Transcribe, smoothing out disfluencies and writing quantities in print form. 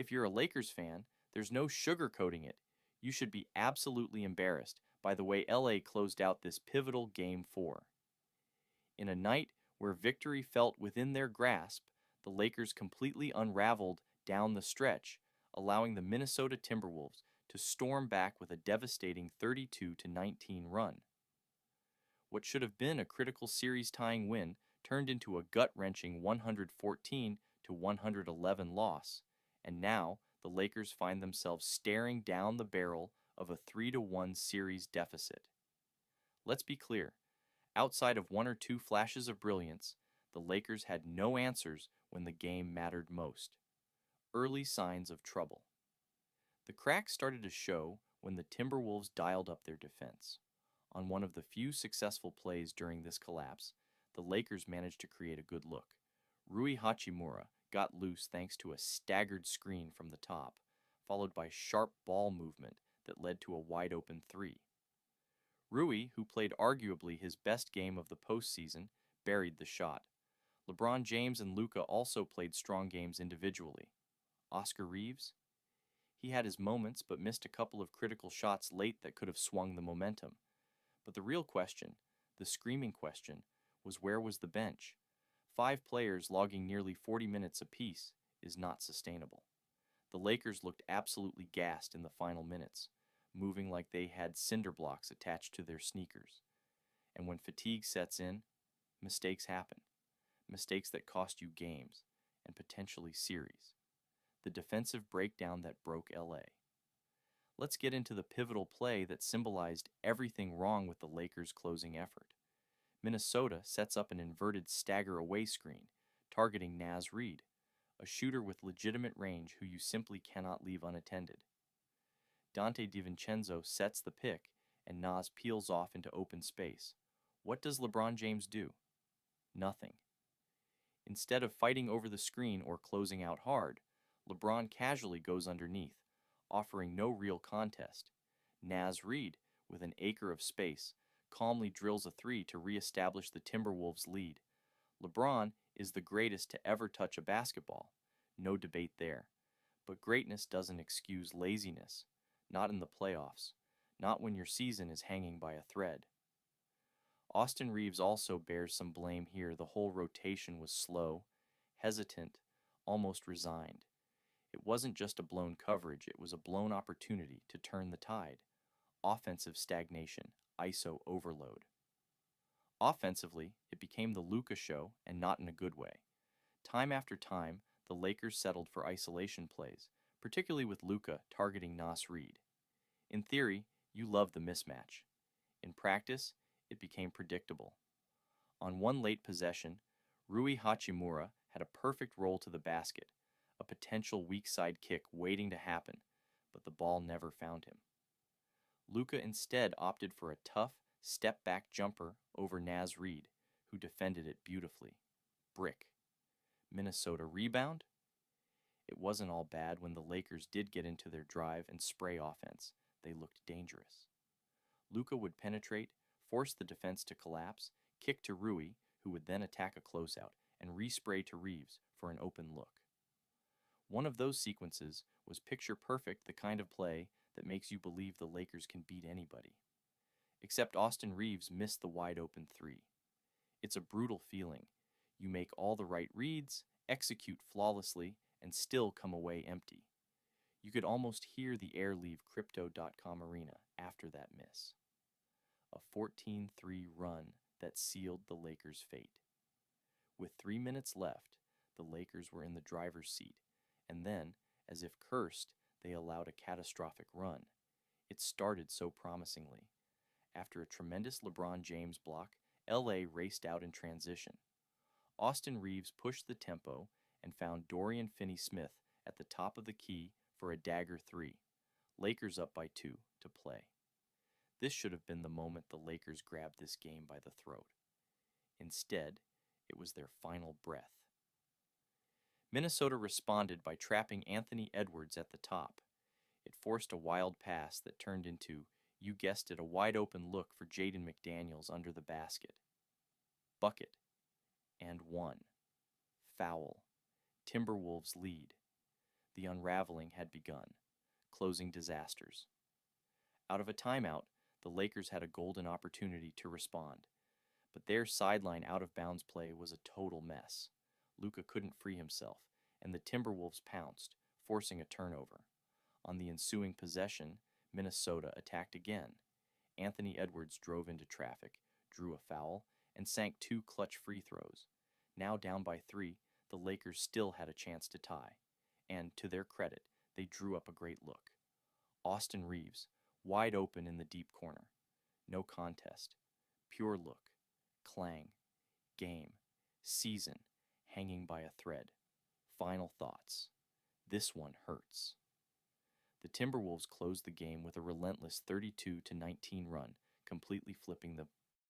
If you're a Lakers fan, there's no sugarcoating it. You should be absolutely embarrassed by the way LA closed out this pivotal Game 4. In a night where victory felt within their grasp, the Lakers completely unraveled down the stretch, allowing the Minnesota Timberwolves to storm back with a devastating 32-19 run. What should have been a critical series-tying win turned into a gut-wrenching 114-111 loss, and now the Lakers find themselves staring down the barrel of a 3-1 series deficit. Let's be clear, outside of one or two flashes of brilliance, the Lakers had no answers when the game mattered most. Early signs of trouble. The cracks started to show when the Timberwolves dialed up their defense. On one of the few successful plays during this collapse, the Lakers managed to create a good look. Rui Hachimura got loose thanks to a staggered screen from the top, followed by sharp ball movement that led to a wide-open three. Rui, who played arguably his best game of the postseason, buried the shot. LeBron James and Luka also played strong games individually. Austin Reeves? He had his moments but missed a couple of critical shots late that could have swung the momentum. But the real question, the screaming question, was where was the bench? 5 players logging nearly 40 minutes apiece is not sustainable. The Lakers looked absolutely gassed in the final minutes, moving like they had cinder blocks attached to their sneakers. And when fatigue sets in, mistakes happen. Mistakes that cost you games, and potentially series. The defensive breakdown that broke LA. Let's get into the pivotal play that symbolized everything wrong with the Lakers' closing effort. Minnesota sets up an inverted stagger away screen, targeting Nas Reid, a shooter with legitimate range who you simply cannot leave unattended. Dante DiVincenzo sets the pick, and Nas peels off into open space. What does LeBron James do? Nothing. Instead of fighting over the screen or closing out hard, LeBron casually goes underneath, offering no real contest. Nas Reid, with an acre of space, calmly drills a three to re-establish the Timberwolves' lead. LeBron is the greatest to ever touch a basketball. No debate there. But greatness doesn't excuse laziness. Not in the playoffs. Not when your season is hanging by a thread. Austin Reeves also bears some blame here. The whole rotation was slow, hesitant, almost resigned. It wasn't just a blown coverage, it was a blown opportunity to turn the tide. Offensive stagnation, ISO overload. Offensively, it became the Luka show, and not in a good way. Time after time, the Lakers settled for isolation plays, particularly with Luka targeting Nas Reid. In theory, you love the mismatch. In practice, it became predictable. On one late possession, Rui Hachimura had a perfect roll to the basket, a potential weak side kick waiting to happen, but the ball never found him. Luka instead opted for a tough, step-back jumper over Nas Reid, who defended it beautifully. Brick. Minnesota rebound? It wasn't all bad when the Lakers did get into their drive and spray offense. They looked dangerous. Luka would penetrate, force the defense to collapse, kick to Rui, who would then attack a closeout, and respray to Reeves for an open look. One of those sequences was picture-perfect, the kind of play that makes you believe the Lakers can beat anybody. Except Austin Reeves missed the wide-open three. It's a brutal feeling. You make all the right reads, execute flawlessly, and still come away empty. You could almost hear the air leave Crypto.com arena after that miss. A 14-3 run that sealed the Lakers' fate. With 3 minutes left, the Lakers were in the driver's seat, and then, as if cursed, they allowed a catastrophic run. It started so promisingly. After a tremendous LeBron James block, LA raced out in transition. Austin Reeves pushed the tempo and found Dorian Finney-Smith at the top of the key for a dagger three. Lakers up by 2 to play. This should have been the moment the Lakers grabbed this game by the throat. Instead, it was their final breath. Minnesota responded by trapping Anthony Edwards at the top. It forced a wild pass that turned into, you guessed it, a wide-open look for Jaden McDaniels under the basket. Bucket. And 1. Foul. Timberwolves lead. The unraveling had begun, closing disasters. Out of a timeout, the Lakers had a golden opportunity to respond, but their sideline out-of-bounds play was a total mess. Luka couldn't free himself, and the Timberwolves pounced, forcing a turnover. On the ensuing possession, Minnesota attacked again. Anthony Edwards drove into traffic, drew a foul, and sank 2 clutch free throws. Now down by 3, the Lakers still had a chance to tie, and to their credit, they drew up a great look. Austin Reeves, wide open in the deep corner. No contest. Pure look. Clang. Game. Season. Hanging by a thread. Final thoughts. This one hurts. The Timberwolves closed the game with a relentless 32-19 run, completely flipping the